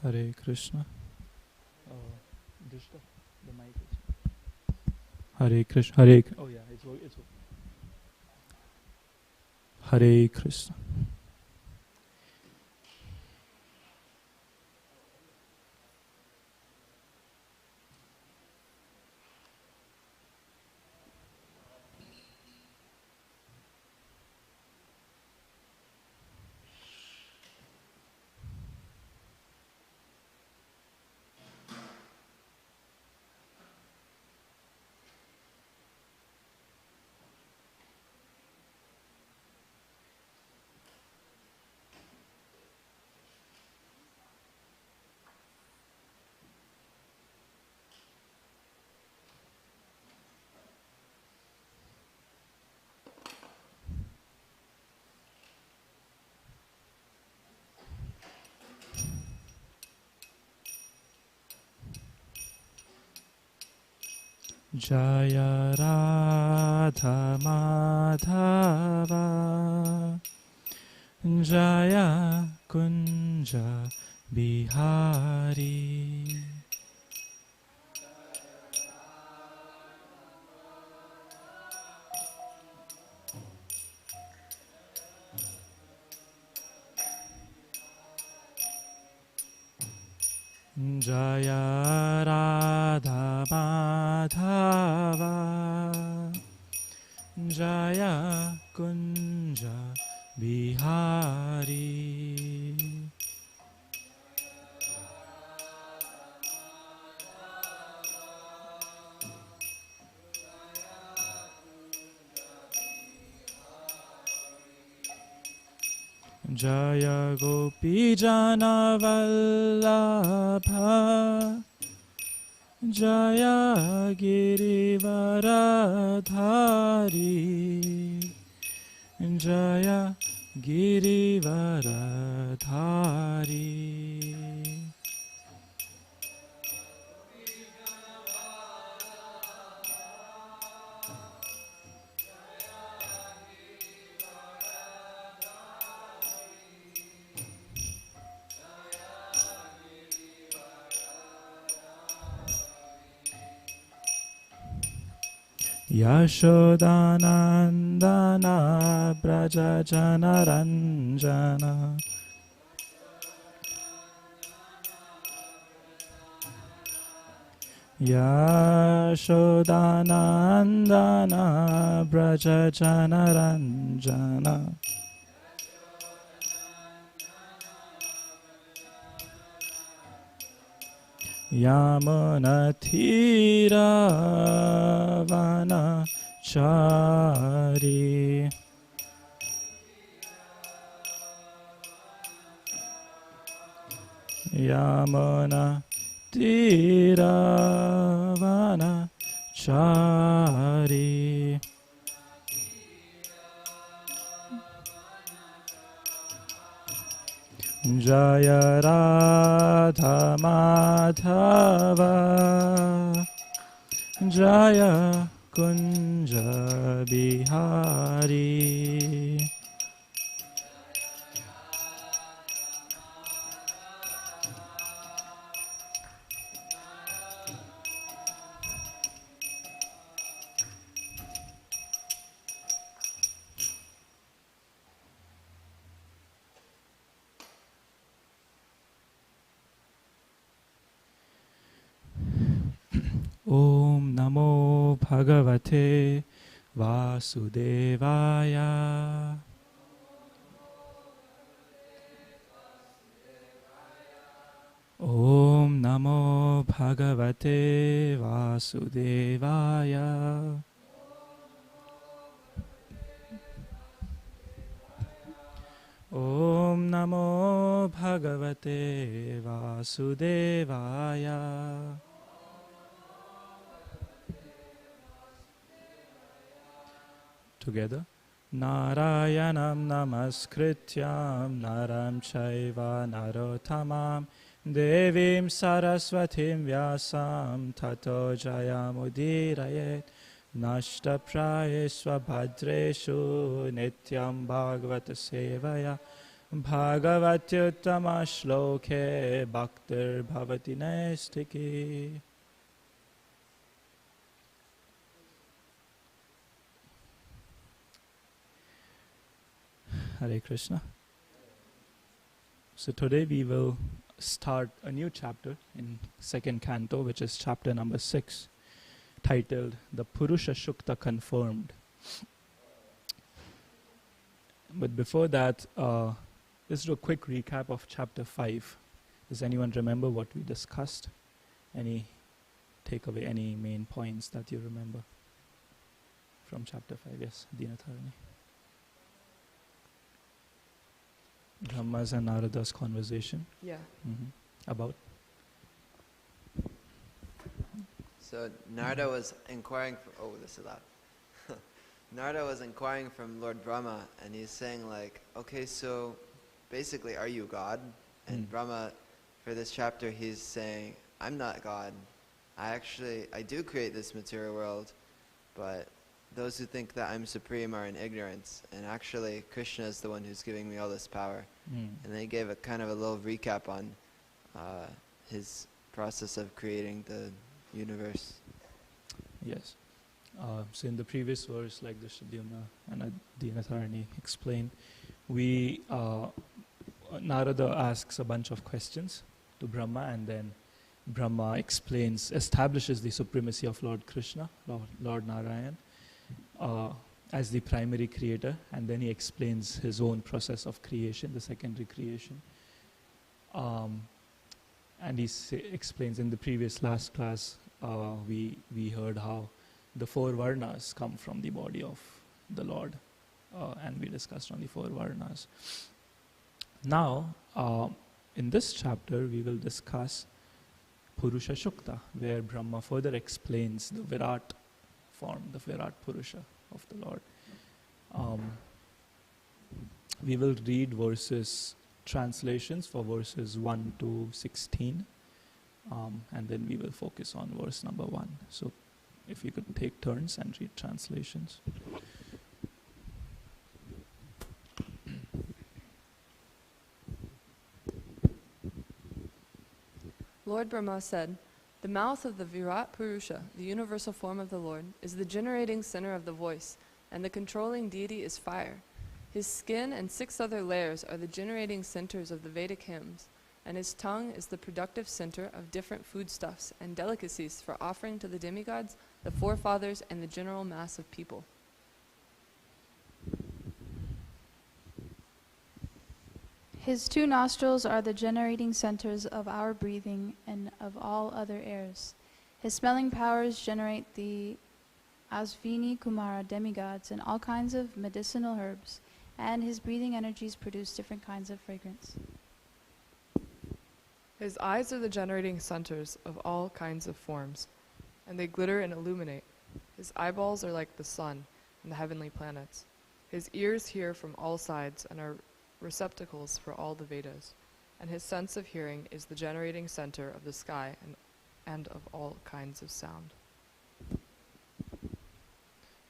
Hare Krishna. Dushta, the mic is. Hare Krishna. Oh yeah, it's Hare Krishna. Jaya Radha Madhava Jaya Kunja Bihari Jaya Radha Madhava Jaya Kunja Bihari Jaya Gopi Jana Vallabha Jaya Girivaradhari Jaya Girivaradhari Yashodanandana Braja Janaranjana Yashodanandana Braja Janaranjana Yamunatira Vanachari Yamunatira Vanachari Jaya Radha Madhava Jaya Kunja Bihari Om Namo Bhagavate Vasudevaya Om Namo Bhagavate Vasudevaya Om Namo Bhagavate Vasudevaya Together. Narayanam namaskrityam naram chaiva narottamam devim saraswatim vyasam tato jayamudirayet nashta prayesva bhadreshu nityam bhagavata sevaya Bhagavatyuttama shloke bhaktir bhavati naistiki. Hare Krishna. So today we will start a new chapter in second canto, which is chapter number 6, titled The Purusha Shukta Confirmed. But before that, let's do a quick recap of chapter 5. Does anyone remember what we discussed? Any takeaway, any main points that you remember from chapter 5? Yes, Dinatharani. Brahma's and Narada's conversation. Yeah. About? So Narada was inquiring from, this is loud. Narada was inquiring from Lord Brahma, and he's saying like, okay, so basically, are you God? And Brahma, for this chapter, he's saying, I'm not God. I do create this material world, but those who think that I'm supreme are in ignorance, and actually Krishna is the one who's giving me all this power. And then he gave a kind of a little recap on his process of creating the universe. Yes. So in the previous verse, like the Shradyumna and Dinatharani explained, Narada asks a bunch of questions to Brahma, and then Brahma establishes the supremacy of Lord Krishna, Lord Narayan, as the primary creator, and then he explains his own process of creation, the secondary creation. And he explains in the previous last class, we heard how the 4 varnas come from the body of the Lord, and we discussed on the 4 varnas. Now, in this chapter, we will discuss Purusha Shukta, where Brahma further explains the Virat form, the Virat Purusha of the Lord. We will read translations for verses 1 to 16, and then we will focus on verse number 1. So if you could take turns and read translations. Lord Brahma said, the mouth of the Virat Purusha, the universal form of the Lord, is the generating center of the voice, and the controlling deity is fire. His skin and 6 other layers are the generating centers of the Vedic hymns, and his tongue is the productive center of different foodstuffs and delicacies for offering to the demigods, the forefathers, and the general mass of people. His 2 nostrils are the generating centers of our breathing and of all other airs. His smelling powers generate the Asvini Kumara demigods and all kinds of medicinal herbs, and his breathing energies produce different kinds of fragrance. His eyes are the generating centers of all kinds of forms, and they glitter and illuminate. His eyeballs are like the sun and the heavenly planets. His ears hear from all sides and are receptacles for all the Vedas, and his sense of hearing is the generating center of the sky and of all kinds of sound.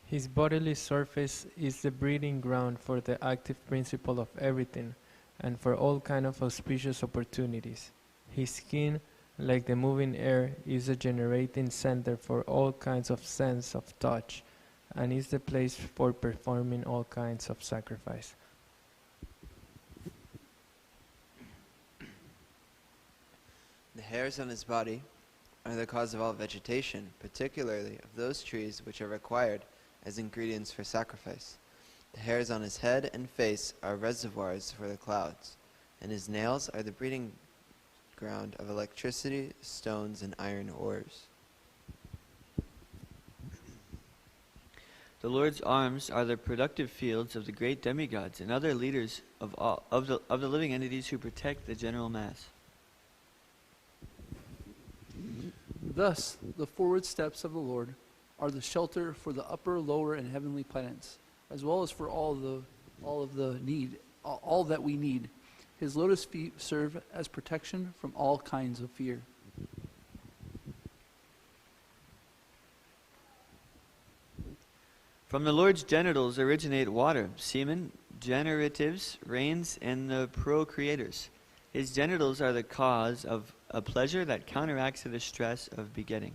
His bodily surface is the breeding ground for the active principle of everything, and for all kinds of auspicious opportunities. His skin, like the moving air, is a generating center for all kinds of sense of touch, and is the place for performing all kinds of sacrifice. The hairs on his body are the cause of all vegetation, particularly of those trees which are required as ingredients for sacrifice. The hairs on his head and face are reservoirs for the clouds, and his nails are the breeding ground of electricity, stones, and iron ores. The Lord's arms are the productive fields of the great demigods and other leaders of the living entities who protect the general mass. Thus, the forward steps of the Lord are the shelter for the upper, lower, and heavenly planets, as well as for all that we need. His lotus feet serve as protection from all kinds of fear. From the Lord's genitals originate water, semen, generatives, reigns in the procreators. His genitals are the cause of a pleasure that counteracts the distress of begetting.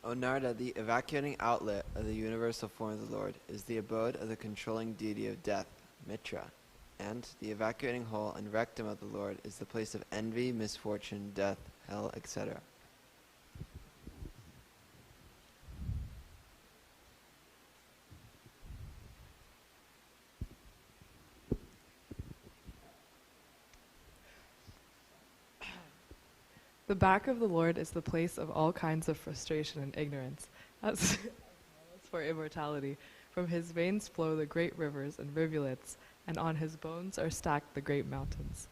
O Narada, the evacuating outlet of the universal form of the Lord is the abode of the controlling deity of death, Mitra, and the evacuating hole and rectum of the Lord is the place of envy, misfortune, death, hell, etc. The back of the Lord is the place of all kinds of frustration and ignorance, as well as for immortality. From his veins flow the great rivers and rivulets, and on his bones are stacked the great mountains.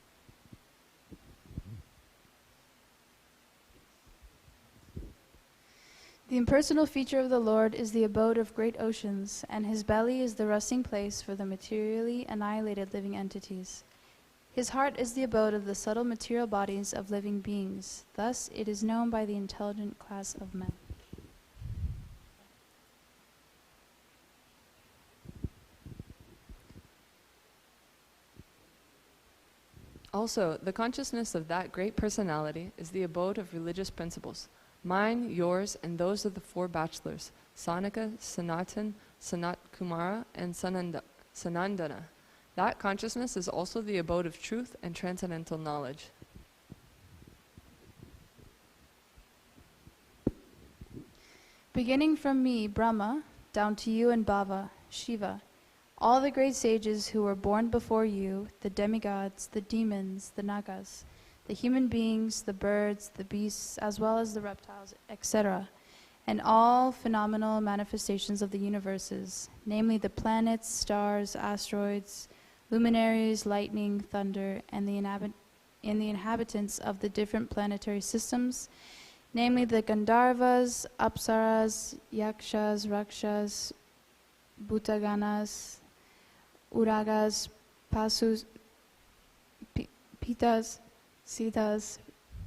The impersonal feature of the Lord is the abode of great oceans, and his belly is the resting place for the materially annihilated living entities. His heart is the abode of the subtle material bodies of living beings. Thus, it is known by the intelligent class of men. Also, the consciousness of that great personality is the abode of religious principles, mine, yours, and those of the four bachelors, Sanaka, Sanatan, Sanat Kumara, and Sanandana. That consciousness is also the abode of truth and transcendental knowledge. Beginning from me, Brahma, down to you and Bhava, Shiva, all the great sages who were born before you, the demigods, the demons, the nagas, the human beings, the birds, the beasts, as well as the reptiles, etc., and all phenomenal manifestations of the universes, namely the planets, stars, asteroids, luminaries, lightning, thunder, and the inhabitants of the different planetary systems, namely the Gandharvas, Apsaras, Yakshas, Rakshas, Bhutaganas, Uragas, Pasus, Pitas, Siddhas,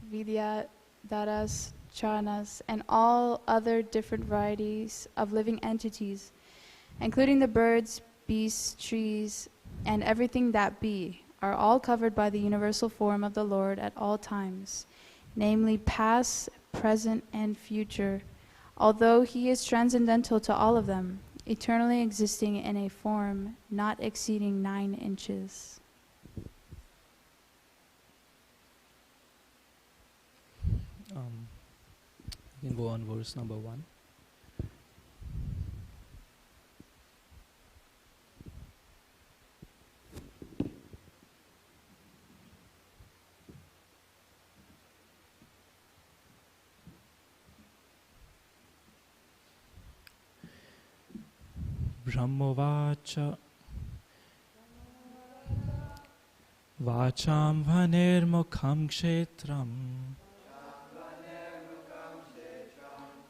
Vidyadharas, Charanas, and all other different varieties of living entities, including the birds, beasts, trees, and everything that be, are all covered by the universal form of the Lord at all times, namely past, present, and future, although he is transcendental to all of them, eternally existing in a form not exceeding 9 inches. You can go on verse number 1. Brahmovacha Vacham Vanirmukham Kshetram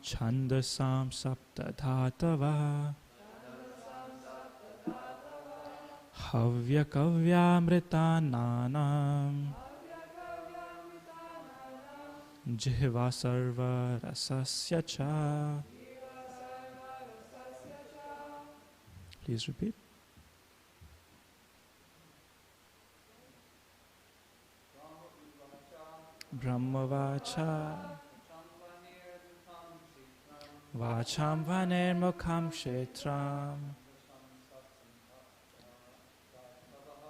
Chandasam Saptadhatava Havya Kavyamritananam Jihva Sarva Rasasya Cha. Please repeat. Brahmavacha Vacham Vanirmukham Kshetram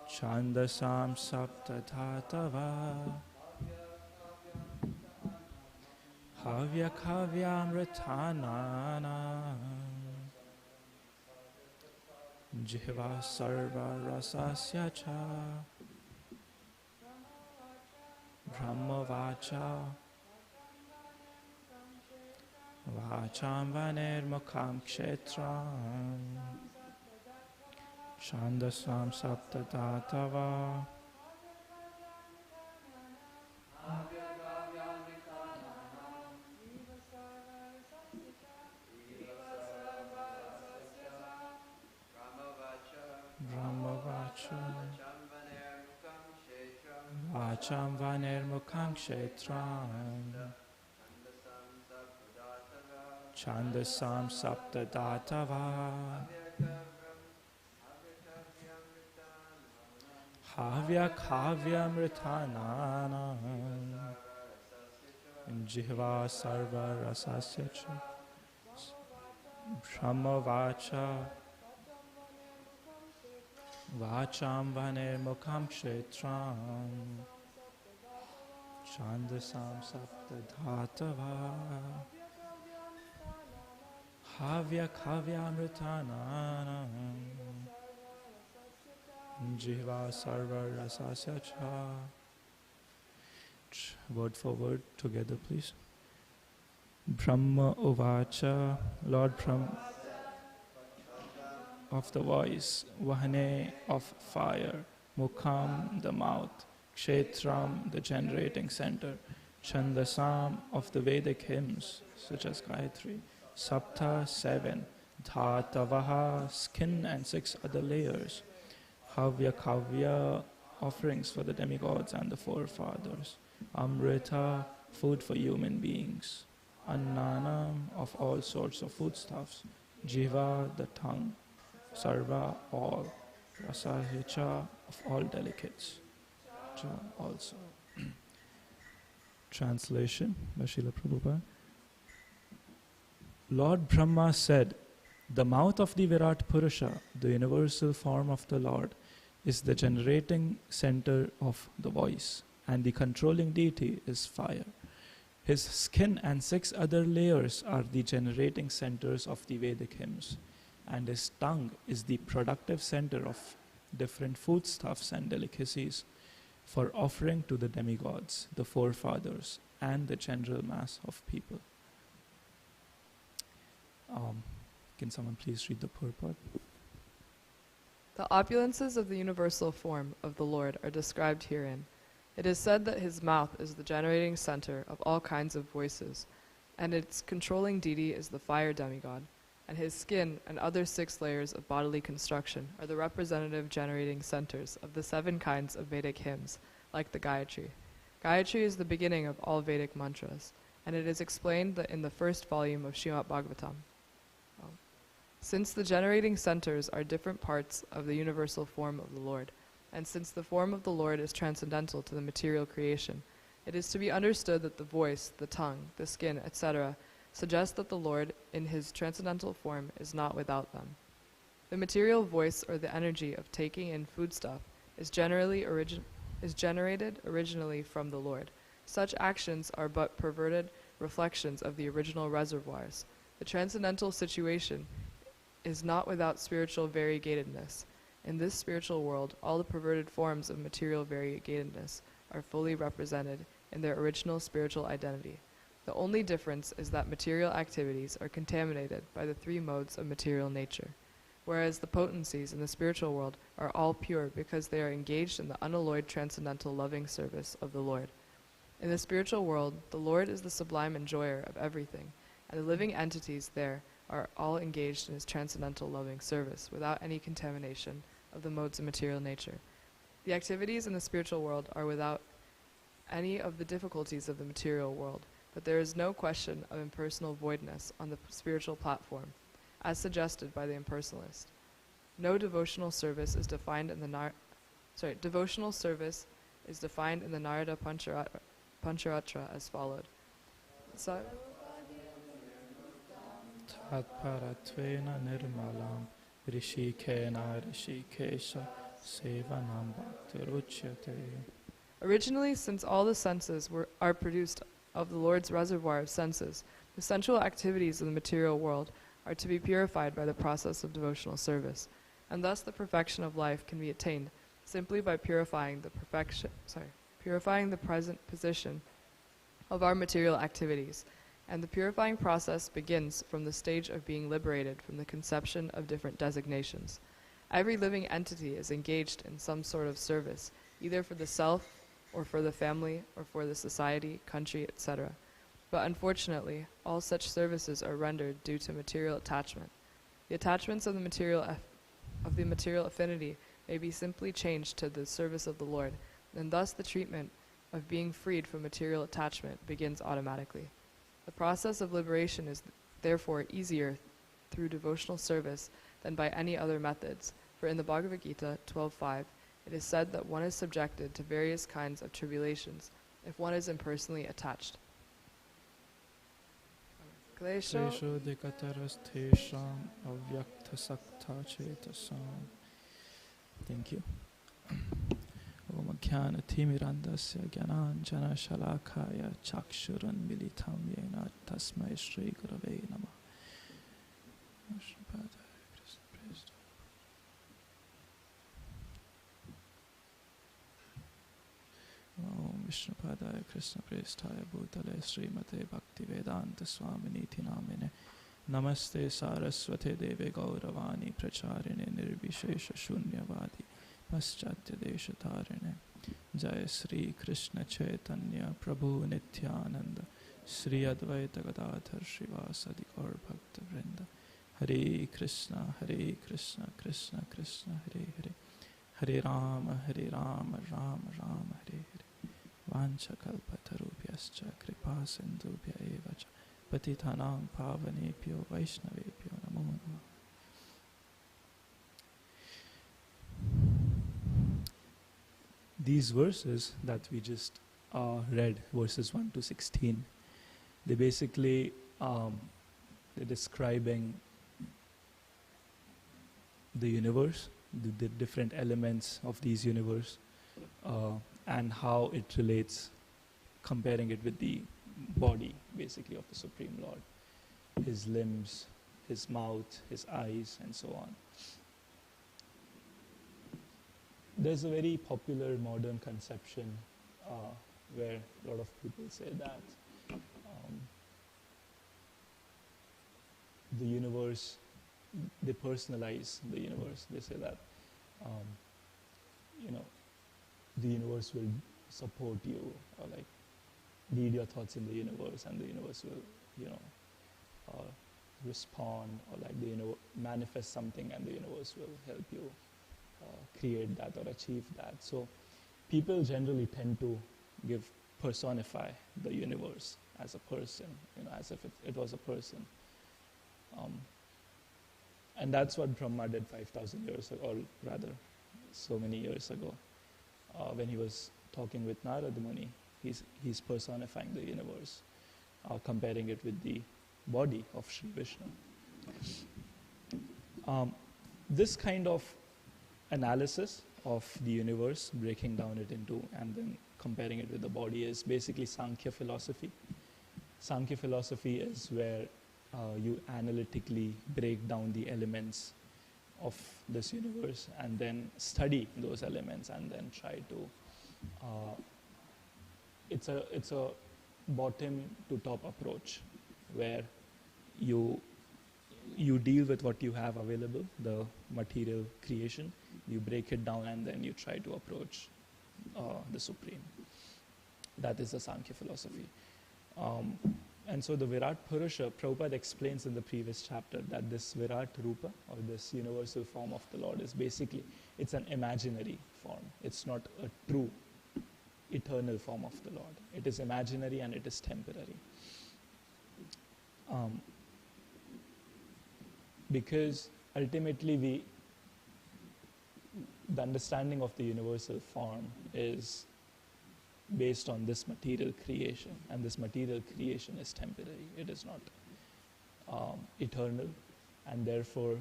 Chandasam Saptadhatava Havya Kavyamritananam Jihva Sarva Rasasya Cha. Brahmavacha Vacham Vanirmukham Kshetram Chandasam Saptadhatava Brahmavacha Vacham Vanirmukham Kshetram Chandasam sapta datava. Havya khavya mritanana. Jihva sarva rasasya cha. Brahma vacha. Vacham vane mukham kshetram. Chandasam sapta dhatava. Havya khavya mritanana. Jiva sarva rasasya cha. Word for word together, please. Brahma uvacha, Lord Brahma of the voice, Vahane of fire, Mukham the mouth, Kshetram the generating center, Chandasam of the Vedic hymns such as Gayatri, Sapta 7, Dhatavaha skin and 6 other layers, Havya Kavya offerings for the demigods and the forefathers, Amrita food for human beings, Annanam of all sorts of foodstuffs, Jiva the tongue, Sarva all, Rasahicha of all delicates. Cha also. Translation by Srila Prabhupada. Lord Brahma said, the mouth of the Virat Purusha, the universal form of the Lord, is the generating center of the voice, and the controlling deity is fire. His skin and 6 other layers are the generating centers of the Vedic hymns, and his tongue is the productive center of different foodstuffs and delicacies for offering to the demigods, the forefathers, and the general mass of people. Can someone please read the purport? The opulences of the universal form of the Lord are described herein. It is said that his mouth is the generating center of all kinds of voices, and its controlling deity is the fire demigod, and his skin and other 6 layers of bodily construction are the representative generating centers of the 7 kinds of Vedic hymns, like the Gayatri. Gayatri is the beginning of all Vedic mantras, and it is explained that in the first volume of Srimad Bhagavatam. Since the generating centers are different parts of the universal form of the Lord, and since the form of the Lord is transcendental to the material creation, it is to be understood that the voice, the tongue, the skin, etc., suggest that the Lord, in his transcendental form, is not without them. The material voice, or the energy of taking in foodstuff, is generated originally from the Lord. Such actions are but perverted reflections of the original reservoirs. The transcendental situation is not without spiritual variegatedness. In this spiritual world, all the perverted forms of material variegatedness are fully represented in their original spiritual identity. The only difference is that material activities are contaminated by the 3 modes of material nature, whereas the potencies in the spiritual world are all pure because they are engaged in the unalloyed transcendental loving service of the Lord. In the spiritual world, the Lord is the sublime enjoyer of everything, and the living entities there are all engaged in his transcendental loving service without any contamination of the modes of material nature. The activities in the spiritual world are without any of the difficulties of the material world, but there is no question of impersonal voidness on the spiritual platform, as suggested by the impersonalist. No devotional service is defined in the devotional service is defined in the Narada Pancharatra as followed. Tatparatvena nirmalam rishikena rishikesha sevanam bhaktiruchyate. Originally, since all the senses are produced of the Lord's reservoir of senses, the sensual activities of the material world are to be purified by the process of devotional service, and thus the perfection of life can be attained simply by purifying the present position of our material activities. And the purifying process begins from the stage of being liberated from the conception of different designations. Every living entity is engaged in some sort of service, either for the self, or for the family, or for the society, country, etc. But unfortunately, all such services are rendered due to material attachment. The attachments of the material affinity may be simply changed to the service of the Lord, and thus the treatment of being freed from material attachment begins automatically. The process of liberation therefore easier through devotional service than by any other methods. For in the Bhagavad Gita 12.5, it is said that one is subjected to various kinds of tribulations if one is impersonally attached. Klesho Kleshodikatarasthesham avyaktasaktachetasam. Thank you. Om Jnanathimirantasya Jnananjana Shalakaya Chakshuran Militam Yena Tasmai Shri Gurave Namah. Om Vishnupadaya Krishna Prestaya Bhutale Srimate Bhakti Vedanta Swaminiti Namine Namaste Saraswate Deve Gauravani Pracharine Nirvishesha Shunyavadi Paschatya Deshatarine Jaya Sri Krishna Chaitanya Prabhu Nityananda Sri Advaita Gadadhar Srivasadi Gaur Bhakta Vrinda Hare Krishna Krishna Krishna Hare Hare Hare Rama Rama Rama Hare Hare Vancha kalpatarubhyascha kripa sindhubhya eva cha patitanam pavanebhyo vaishnavebhyo namo namah. These verses that we just read, verses 1 to 16, they basically they're describing the universe, the different elements of these universe, and how it relates, comparing it with the body, basically, of the Supreme Lord. His limbs, his mouth, his eyes, and so on. There's a very popular modern conception where a lot of people say that the universe, they personalize the universe. They say that, the universe will support you, or like read your thoughts in the universe, and the universe will, respond, or like manifest something, and the universe will help you create that or achieve that. So people generally tend to personify the universe as a person, as if it was a person. And that's what Brahma did 5,000 years ago, or rather, so many years ago. When he was talking with Narada Muni, he's personifying the universe, comparing it with the body of Sri Vishnu. This kind of analysis of the universe, breaking down it into and then comparing it with the body, is basically Sankhya philosophy. Sankhya philosophy is where you analytically break down the elements of this universe and then study those elements and then try to it's a bottom to top approach where you deal with what you have available, the material creation, you break it down and then you try to approach the Supreme. That is the Sankhya philosophy. And so the Virat Purusha, Prabhupada explains in the previous chapter that this Virat Rupa, or this universal form of the Lord, is basically, it's an imaginary form. It's not a true, eternal form of the Lord. It is imaginary and it is temporary. Because ultimately the understanding of the universal form is based on this material creation, and this material creation is temporary. It is not eternal, and therefore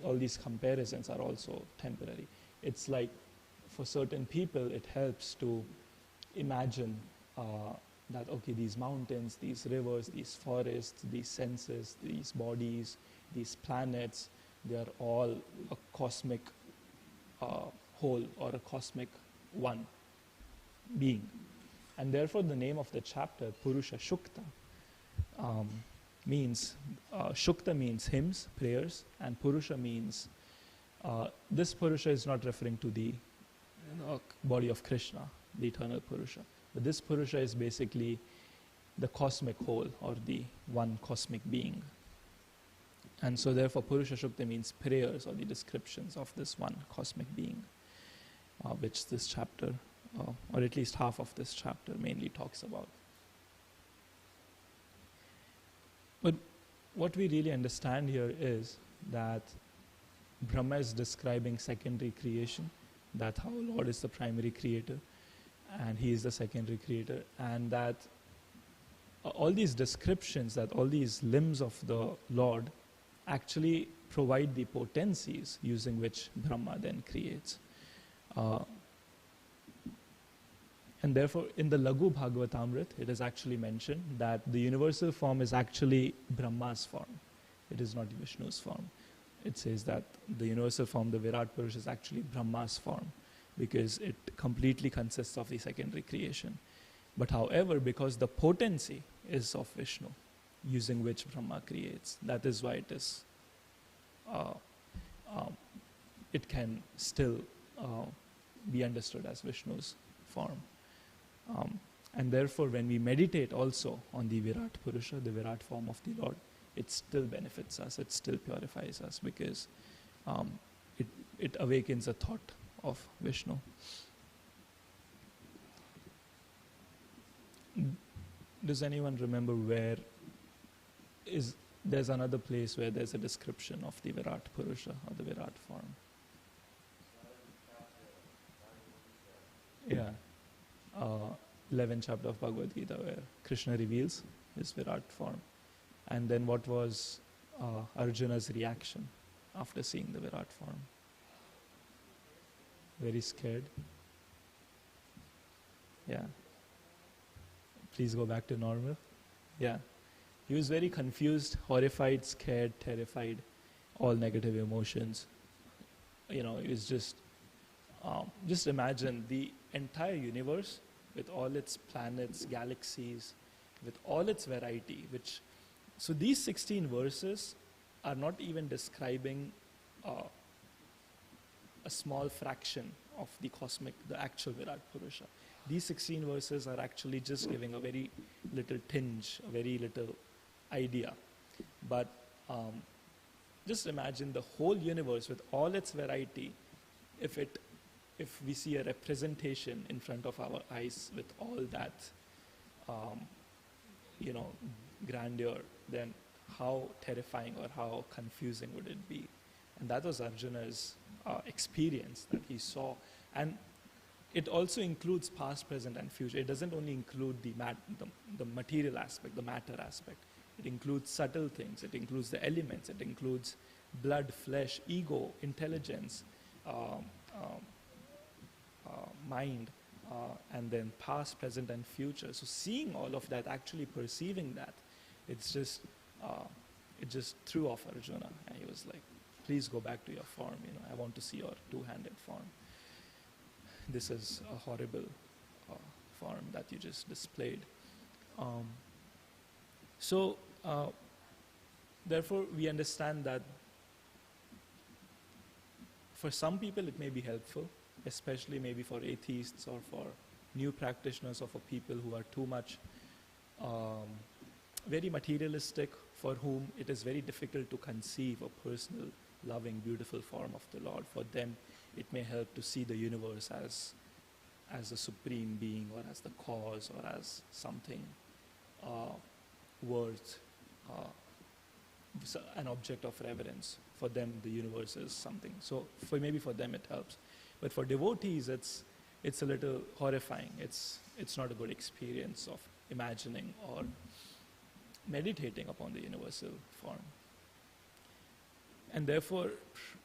all these comparisons are also temporary. It's like for certain people it helps to imagine that, okay, these mountains, these rivers, these forests, these senses, these bodies, these planets, they are all a cosmic whole, or a cosmic one being. And therefore the name of the chapter, Purusha Shukta, means, Shukta means hymns, prayers, and Purusha means, this Purusha is not referring to the body of Krishna, the eternal Purusha, but this Purusha is basically the cosmic whole, or the one cosmic being. And so therefore Purusha Shukta means prayers, or the descriptions of this one cosmic being, which this chapter, or at least half of this chapter, mainly talks about. But what we really understand here is that Brahma is describing secondary creation, that how Lord is the primary creator and he is the secondary creator, and that all these descriptions, that all these limbs of the Lord actually provide the potencies using which Brahma then creates. And therefore, in the Laghu Bhagavatamrit, it is actually mentioned that the universal form is actually Brahma's form. It is not Vishnu's form. It says that the universal form, the Virat Purush, is actually Brahma's form because it completely consists of the secondary creation. But however, because the potency is of Vishnu, using which Brahma creates, that is why it can still be understood as Vishnu's form. And therefore, when we meditate also on the Virat Purusha, the Virat form of the Lord, it still benefits us, it still purifies us because it awakens a thought of Vishnu. Does anyone remember where there's another place where there's a description of the Virat Purusha or the Virat form? Yeah. 11th chapter of Bhagavad Gita where Krishna reveals his Virat form. And then what was Arjuna's reaction after seeing the Virat form? Very scared. Yeah. Please go back to normal. Yeah. He was very confused, horrified, scared, terrified, all negative emotions. He was just imagine the entire universe with all its planets, galaxies, with all its variety, so these 16 verses are not even describing a small fraction of the actual Virat Purusha. These 16 verses are actually just giving a very little tinge, a very little idea. But just imagine the whole universe with all its variety, if we see a representation in front of our eyes with all that, grandeur, then how terrifying or how confusing would it be? And that was Arjuna's experience that he saw. And it also includes past, present, and future. It doesn't only include the material aspect, the matter aspect. It includes subtle things. It includes the elements. It includes blood, flesh, ego, intelligence, mind, and then past, present, and future. So seeing all of that, actually perceiving that, it just threw off Arjuna, and he was like, "Please go back to your form. I want to see your two-handed form. This is a horrible form that you just displayed." Therefore, we understand that for some people it may be helpful, especially maybe for atheists or for new practitioners or for people who are too much very materialistic, for whom it is very difficult to conceive a personal, loving, beautiful form of the Lord. For them, it may help to see the universe as a supreme being, or as the cause, or as something worth an object of reverence. For them, the universe is something. So maybe for them it helps. But for devotees, it's a little horrifying. It's not a good experience of imagining or meditating upon the universal form. And therefore,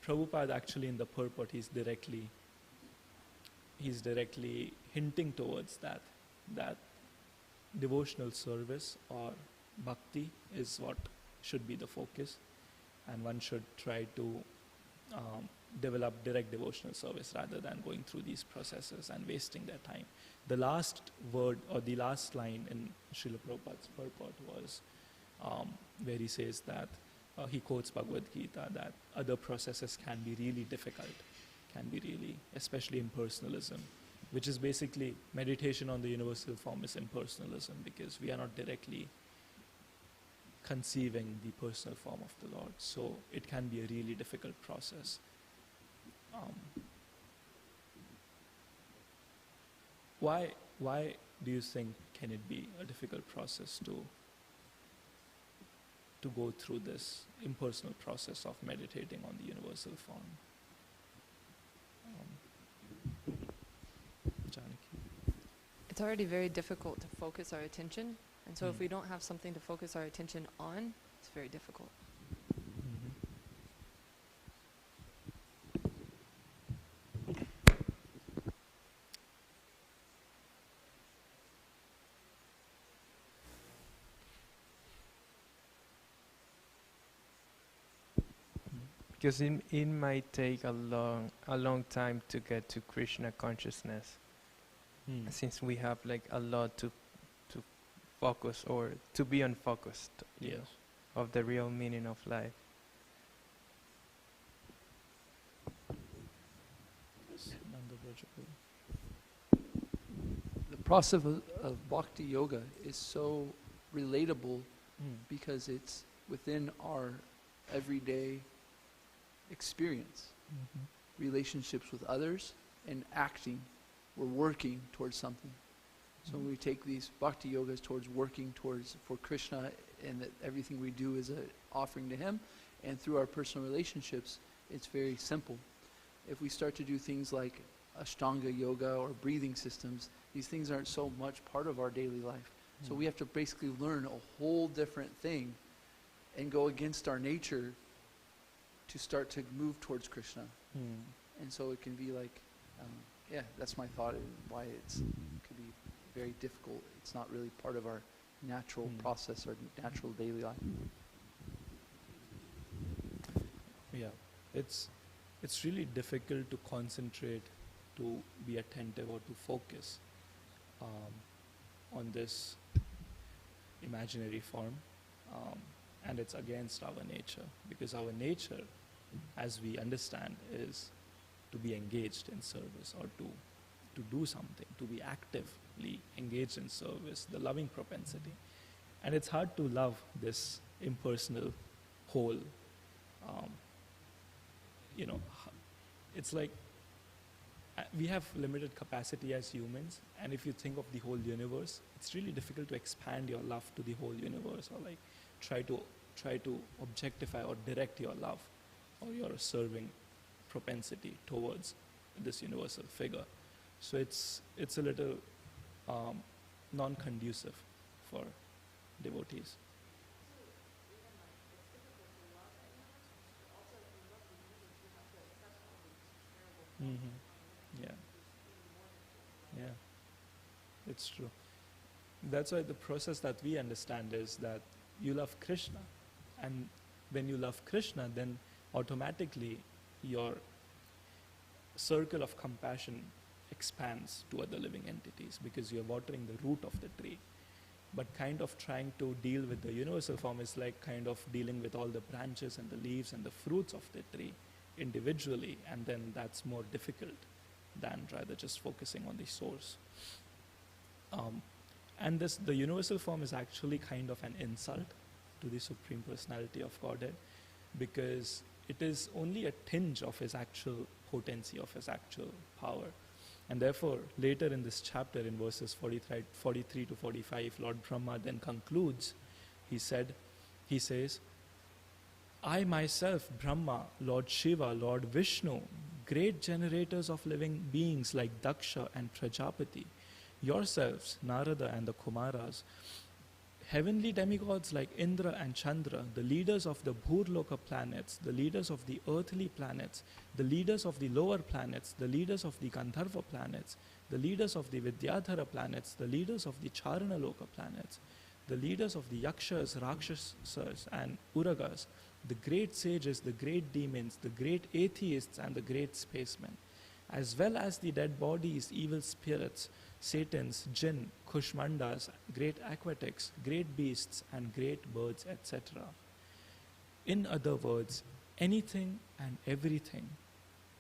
Prabhupada actually in the purport, he's directly hinting towards that devotional service or bhakti is what should be the focus, and one should try to develop direct devotional service rather than going through these processes and wasting their time. The last word or the last line in Srila Prabhupada's purport was where he says that he quotes Bhagavad Gita, that other processes can be really difficult, especially impersonalism, which is basically meditation on the universal form is impersonalism, because we are not directly conceiving the personal form of the Lord. So it can be a really difficult process. Why do you think can it be a difficult process to to go through this impersonal process of meditating on the universal form. Janaki. It's already very difficult to focus our attention, and so if Mm. we don't have something to focus our attention on, it's very difficult. Mhm. Because it might take a long time to get to Krishna consciousness, Mm. since we have like a lot to focus or to be unfocused, you Yes. know, of the real meaning of life. Yes, Nanda Brajapuri. The process of bhakti yoga is so relatable Mm. because it's within our everyday experience, Mhm. relationships with others, and acting. We're working towards something. So when we take these bhakti yogas towards working towards for Krishna, and that everything we do is an offering to Him, and through our personal relationships, it's very simple. If we start to do things like Ashtanga yoga or breathing systems, these things aren't so much part of our daily life. So we have to basically learn a whole different thing and go against our nature to start to move towards Krishna. Mm. And so it can be like, yeah, that's my thought and why it could be very difficult. It's not really part of our natural process or natural daily life. Yeah, it's really difficult to concentrate, to be attentive or to focus on this imaginary form, and it's against our nature, because our nature, as we understand, is to be engaged in service or to do something, to be actively engaged in service, the loving propensity. And it's hard to love this impersonal whole. It's like we have limited capacity as humans, and if you think of the whole universe, it's really difficult to expand your love to the whole universe, or like try to objectify or direct your love or your serving propensity towards this universal figure. So it's a little non-conducive for devotees. Mm-hmm. Yeah, it's true. That's why the process that we understand is that you love Krishna, and when you love Krishna, then automatically your circle of compassion expands to other living entities, because you're watering the root of the tree. But kind of trying to deal with the universal form is like kind of dealing with all the branches and the leaves and the fruits of the tree individually, and then that's more difficult than rather just focusing on the source. And the universal form is actually kind of an insult to the Supreme Personality of Godhead, because it is only a tinge of His actual potency, of His actual power. And therefore, later in this chapter, in verses 43 to 45, Lord Brahma then concludes. He says, I myself, Brahma, Lord Shiva, Lord Vishnu, great generators of living beings like Daksha and Prajapati, yourselves, Narada and the Kumaras, heavenly demigods like Indra and Chandra, the leaders of the Bhurloka planets, the leaders of the earthly planets, the leaders of the lower planets, the leaders of the Gandharva planets, the leaders of the Vidyadhara planets, the leaders of the Charanaloka planets, the leaders of the Yakshas, Rakshasas and Uragas, the great sages, the great demons, the great atheists and the great spacemen, as well as the dead bodies, evil spirits, Satans, jinn, Kushmandas, great aquatics, great beasts and great birds, etc. In other words, anything and everything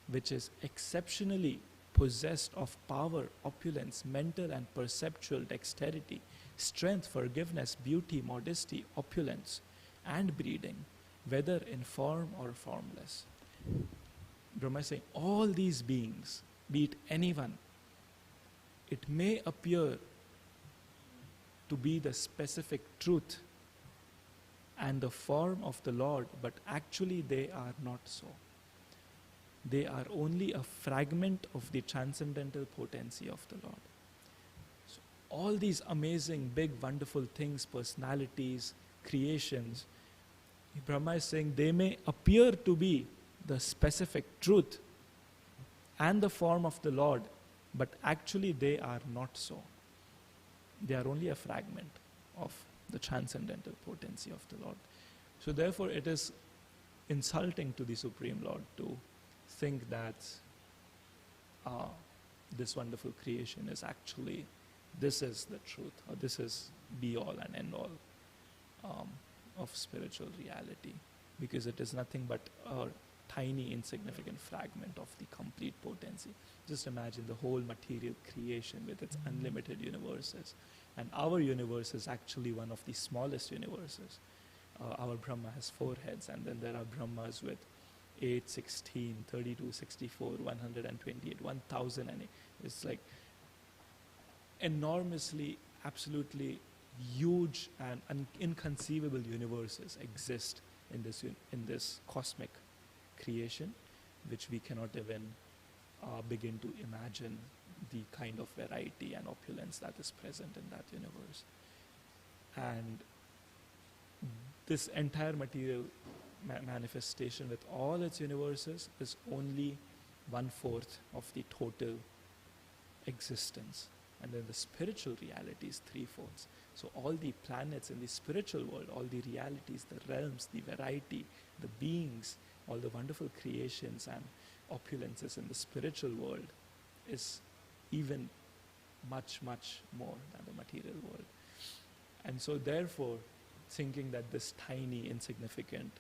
which is exceptionally possessed of power, opulence, mental and perceptual dexterity, strength, forgiveness, beauty, modesty, opulence, and breeding, whether in form or formless. Brahma is saying all these beings, be it anyone, it may appear to be the specific truth and the form of the Lord, but actually they are not so. They are only a fragment of the transcendental potency of the Lord. So all these amazing, big, wonderful things, personalities, creations, Brahma is saying they may appear to be the specific truth and the form of the Lord, but actually they are not so. They are only a fragment of the transcendental potency of the Lord. So therefore it is insulting to the Supreme Lord to think that this wonderful creation is actually, this is the truth, or this is be all and end all of spiritual reality, because it is nothing but a tiny insignificant fragment of the complete potency. Just imagine the whole material creation with its unlimited universes, and our universe is actually one of the smallest universes. Our Brahma has 4 heads, and then there are Brahmas with 8, 16, 32, 64, 128, 1008. It's like enormously, absolutely huge and inconceivable universes exist in this cosmic creation, which we cannot even begin to imagine the kind of variety and opulence that is present in that universe. And this entire material manifestation with all its universes is only 1/4 of the total existence. And then the spiritual reality is 3/4. So all the planets in the spiritual world, all the realities, the realms, the variety, the beings, all the wonderful creations and opulences in the spiritual world is even much, much more than the material world. And so therefore, thinking that this tiny, insignificant,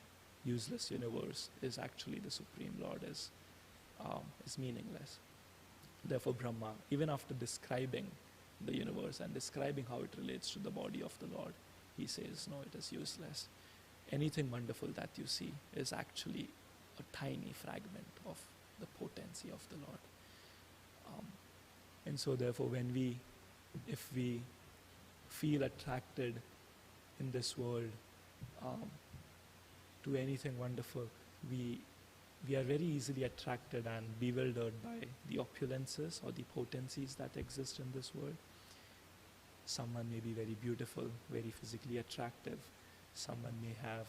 useless universe is actually the Supreme Lord is meaningless. Therefore Brahma, even after describing the universe and describing how it relates to the body of the Lord, he says, no, it is useless. Anything wonderful that you see is actually a tiny fragment of the potency of the Lord. And so therefore if we feel attracted in this world to anything wonderful, we are very easily attracted and bewildered by the opulences or the potencies that exist in this world. Someone may be very beautiful, very physically attractive. Someone may have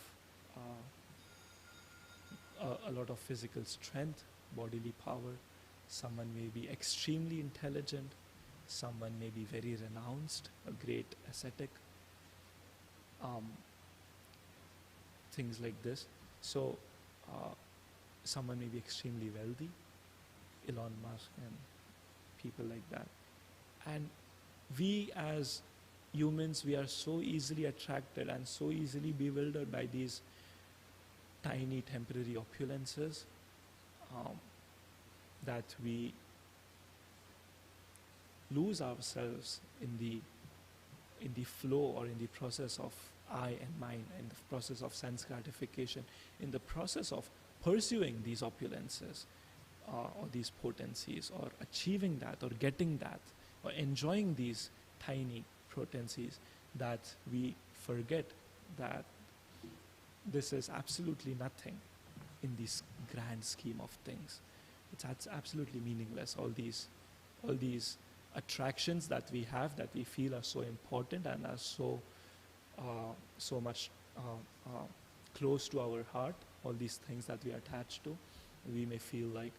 a lot of physical strength, bodily power. Someone may be extremely intelligent. Someone may be very renounced, a great ascetic. Things like this. So someone may be extremely wealthy, Elon Musk and people like that. And we as humans, we are so easily attracted and so easily bewildered by these tiny temporary opulences that we lose ourselves in the flow or in the process of I and mine, in the process of sense gratification, in the process of pursuing these opulences or these potencies, or achieving that, or getting that, or enjoying these tiny potencies, that we forget that this is absolutely nothing in this grand scheme of things. It's absolutely meaningless. All these attractions that we have, that we feel are so important and are so much close to our heart, all these things that we are attached to, we may feel like,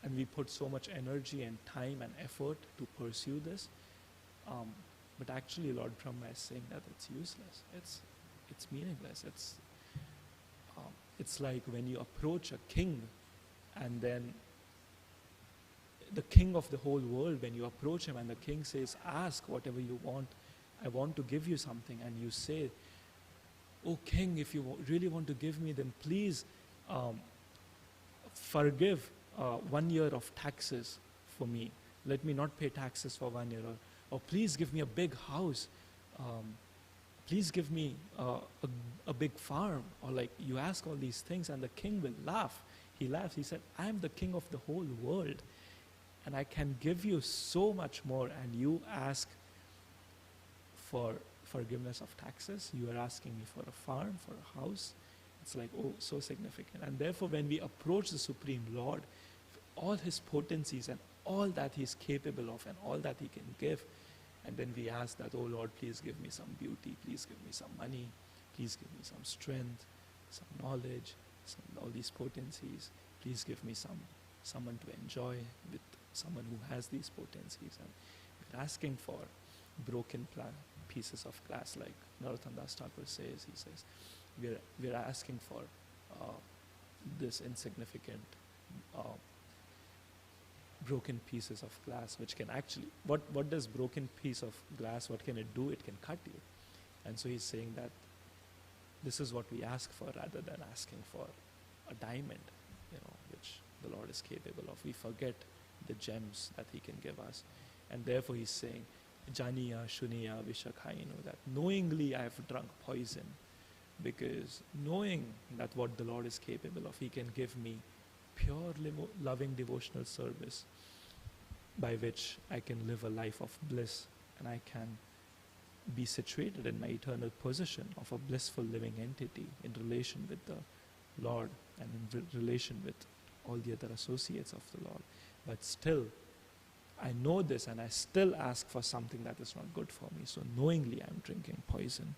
and we put so much energy and time and effort to pursue this, but actually Lord Brahma is saying that it's useless, it's meaningless. It's like when you approach a king, and then the king of the whole world, when you approach him and the king says, ask whatever you want, I want to give you something, and you say, oh king, if you really want to give me, then please forgive 1 year of taxes for me. Let me not pay taxes for 1 year. Or please give me a big house. Please give me a big farm. Or like, you ask all these things, and the king will laugh. He laughs. He said, I am the king of the whole world, and I can give you so much more, and you ask for forgiveness of taxes. You are asking me for a farm, for a house. It's like, oh, so significant. And therefore, when we approach the Supreme Lord, all his potencies and all that he's capable of and all that he can give, and then we ask that, oh Lord, please give me some beauty, please give me some money, please give me some strength, some knowledge, all these potencies. Please give me someone to enjoy with someone who has these potencies. And we're asking for broken pieces of glass, like Narottam Das Thakur says. He says, we're asking for this insignificant broken pieces of glass, which can actually, what does broken piece of glass, what can it do? It can cut you. And so he's saying that this is what we ask for rather than asking for a diamond, which the Lord is capable of. We forget the gems that he can give us. And therefore he's saying, Janiya, Shuniya, Vishakhainu, that knowingly I have drunk poison, because knowing that what the Lord is capable of, he can give me pure loving devotional service by which I can live a life of bliss, and I can be situated in my eternal position of a blissful living entity in relation with the Lord and in relation with all the other associates of the Lord. But still, I know this and I still ask for something that is not good for me. So knowingly I'm drinking poison.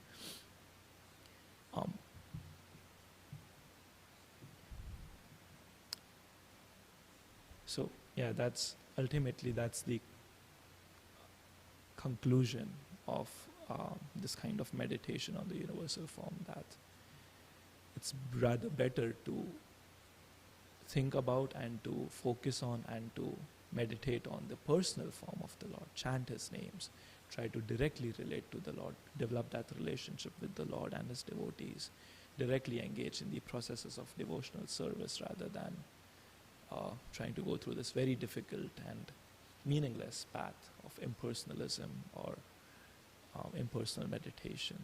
So yeah, that's the conclusion of this kind of meditation on the universal form, that it's rather better to think about and to focus on and to meditate on the personal form of the Lord, chant his names, try to directly relate to the Lord, develop that relationship with the Lord and his devotees, directly engage in the processes of devotional service rather than trying to go through this very difficult and meaningless path of impersonalism or impersonal meditation.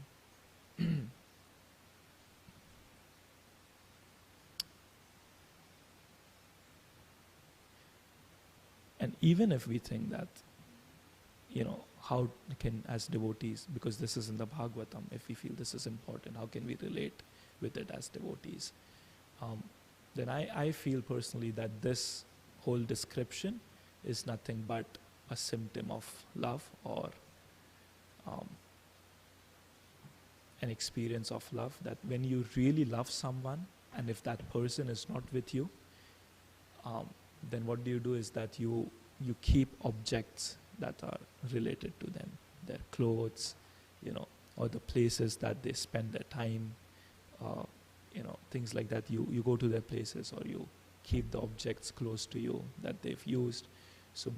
And even if we think that, how can, as devotees, because this is in the Bhagavatam, if we feel this is important, how can we relate with it as devotees? Then I feel personally that this whole description is nothing but a symptom of love, or an experience of love, that when you really love someone and if that person is not with you, then what do is that you keep objects that are related to them, their clothes, or the places that they spend their time, things like that. You go to their places, or you keep the objects close to you that they've used. So,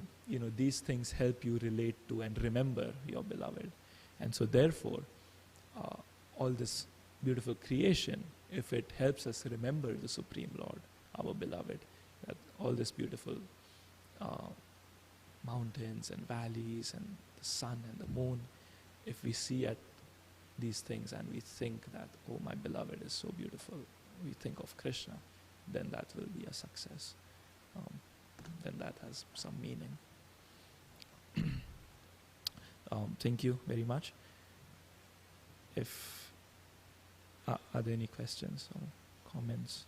these things help you relate to and remember your beloved. And so therefore, all this beautiful creation, if it helps us remember the Supreme Lord, our beloved, that all this beautiful mountains and valleys and the sun and the moon, if we see at these things and we think that, oh, my beloved is so beautiful, we think of Krishna, then that will be a success. Then that has some meaning. Thank you very much. If are there any questions or comments?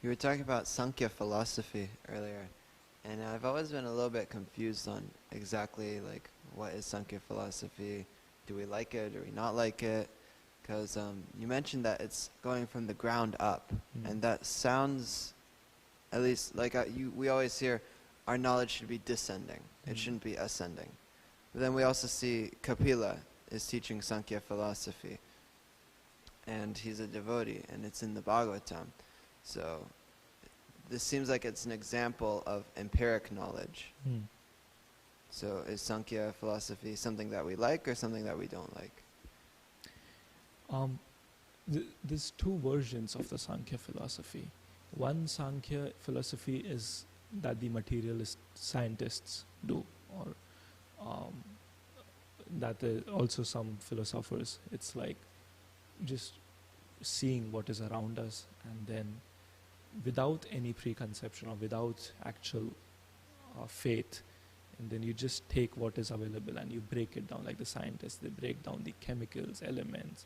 You were talking about Sankhya philosophy earlier, and I've always been a little bit confused on exactly like what is Sankhya philosophy. Do we like it? Do we not like it? Because you mentioned that it's going from the ground up, and that sounds, at least like we always hear, our knowledge should be descending. It shouldn't be ascending. But then we also see Kapila is teaching Sankhya philosophy, and he's a devotee, and it's in the Bhagavatam. So this seems like it's an example of empiric knowledge. So is Sankhya philosophy something that we like or something that we don't like? There's two versions of the Sankhya philosophy. One Sankhya philosophy is that the materialist scientists do, or that also some philosophers, it's like just seeing what is around us, and then without any preconception or without actual faith, and then you just take what is available and you break it down, like the scientists, they break down the chemicals, elements,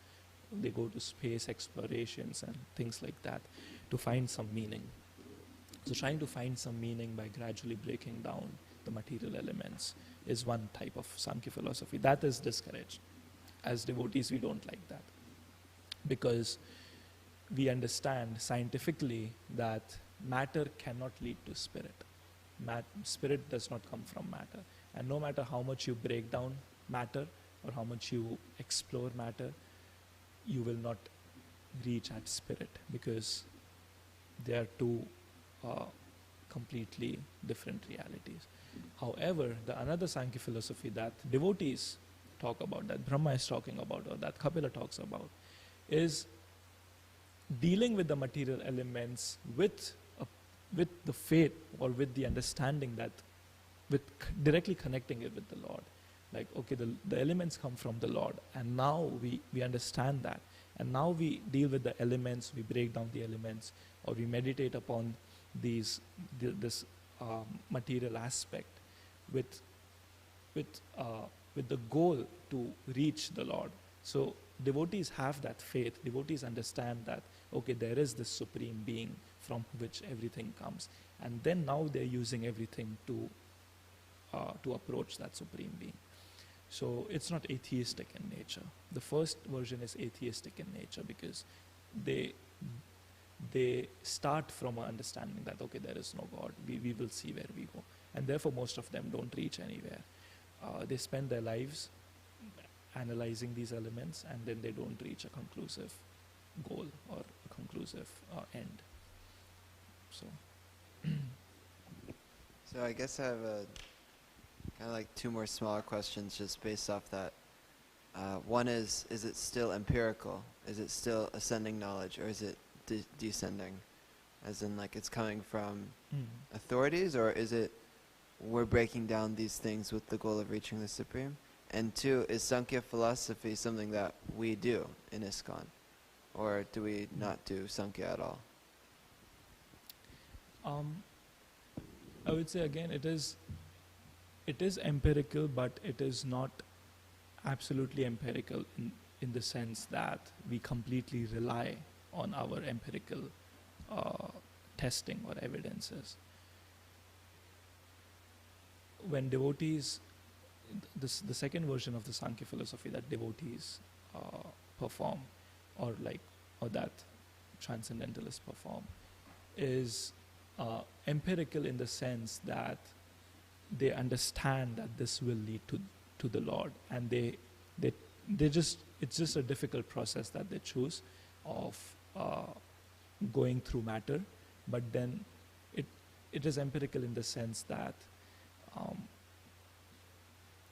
they go to space explorations and things like that to find some meaning. So trying to find some meaning by gradually breaking down the material elements is one type of Sankhya philosophy. That is discouraged. As devotees, we don't like that, because we understand scientifically that matter cannot lead to spirit. Spirit does not come from matter. And no matter how much you break down matter or how much you explore matter, you will not reach at spirit, because they are two completely different realities. However, the another Sankhya philosophy that devotees talk about, that Brahma is talking about, or that Kapila talks about, is dealing with the material elements with the faith or with the understanding that, directly connecting it with the Lord. Like, okay, the elements come from the Lord, and now we understand that. And now we deal with the elements, we break down the elements, or we meditate upon this material aspect with the goal to reach the Lord. So devotees have that faith. Devotees understand that, okay, there is this supreme being from which everything comes, and then now they're using everything to approach that supreme being. So it's not atheistic in nature. The first version is atheistic in nature, because they start from an understanding that, okay, there is no God, we will see where we go. And therefore most of them don't reach anywhere. They spend their lives analyzing these elements, and then they don't reach a conclusive goal or a conclusive end. So I guess I have kind of like two more smaller questions just based off that. One is it still empirical? Is it still ascending knowledge, or is it descending? As in, like, it's coming from authorities, or is it we're breaking down these things with the goal of reaching the Supreme? And two, is Sankhya philosophy something that we do in ISKCON? Or do we not do Sankhya at all? I would say again, it is empirical, but it is not absolutely empirical in the sense that we completely rely on our empirical testing or evidences. When devotees, the second version of the Sankhya philosophy that devotees perform, or that transcendentalists perform, is empirical in the sense that they understand that this will lead to the Lord, and it's just a difficult process that they choose of going through matter, but then it is empirical in the sense that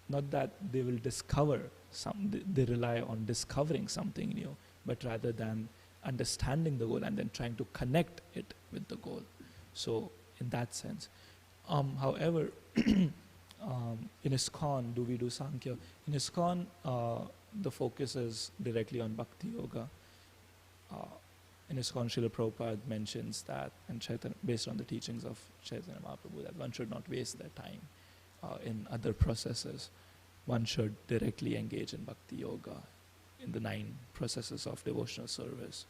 not that they will discover they rely on discovering something new, but rather than understanding the goal and then trying to connect it with the goal. So in that sense. However, in ISKCON, do we do Sankhya? In ISKCON, the focus is directly on Bhakti Yoga. In ISKCON, Srila Prabhupada mentions that, and Chaitanya, based on the teachings of Chaitanya Mahaprabhu, that one should not waste their time in other processes. One should directly engage in Bhakti Yoga, in the 9 processes of devotional service,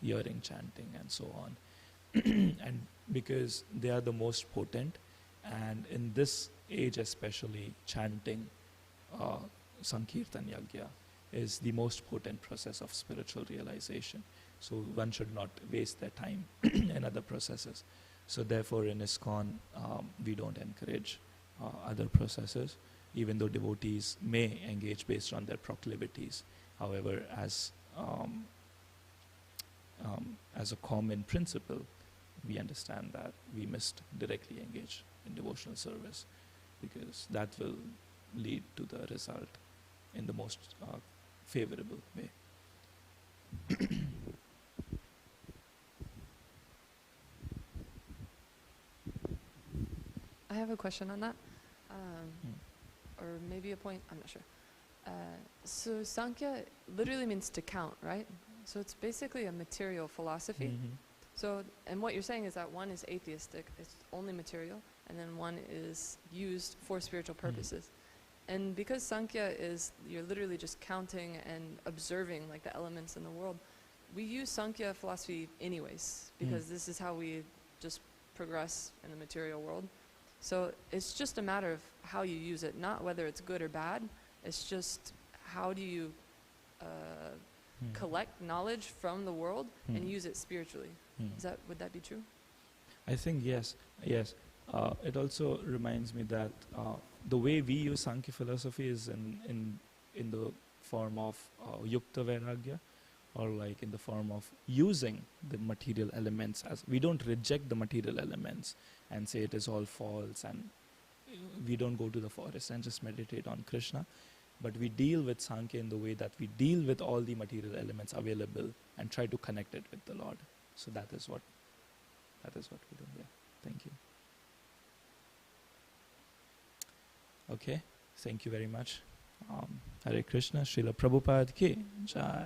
hearing, chanting, and so on. And because they are the most potent, and in this age especially, chanting Sankirtan Yagya is the most potent process of spiritual realization. So one should not waste their time in other processes. So therefore in ISKCON, we don't encourage other processes, even though devotees may engage based on their proclivities. However, as a common principle, we understand that we must directly engage in devotional service, because that will lead to the result in the most favorable way. I have a question on that, or maybe a point, I'm not sure. So Sankhya literally means to count, right? So it's basically a material philosophy. Mm-hmm. So, and what you're saying is that one is atheistic, it's only material, and then one is used for spiritual purposes. And because Sankhya is, you're literally just counting and observing like the elements in the world, we use Sankhya philosophy anyways, because this is how we just progress in the material world. So it's just a matter of how you use it, not whether it's good or bad. It's just how do you collect knowledge from the world and use it spiritually. Would that be true? I think yes. It also reminds me that the way we use Sankhya philosophy is in the form of Yukta Vairagya, or like in the form of using the material elements. As we don't reject the material elements and say it is all false, and we don't go to the forest and just meditate on Krishna, but we deal with Sankhya in the way that we deal with all the material elements available and try to connect it with the Lord. So that is what we do. Yeah. Thank you. Okay, thank you very much. Hare Krishna, Srila Prabhupada ki Jai.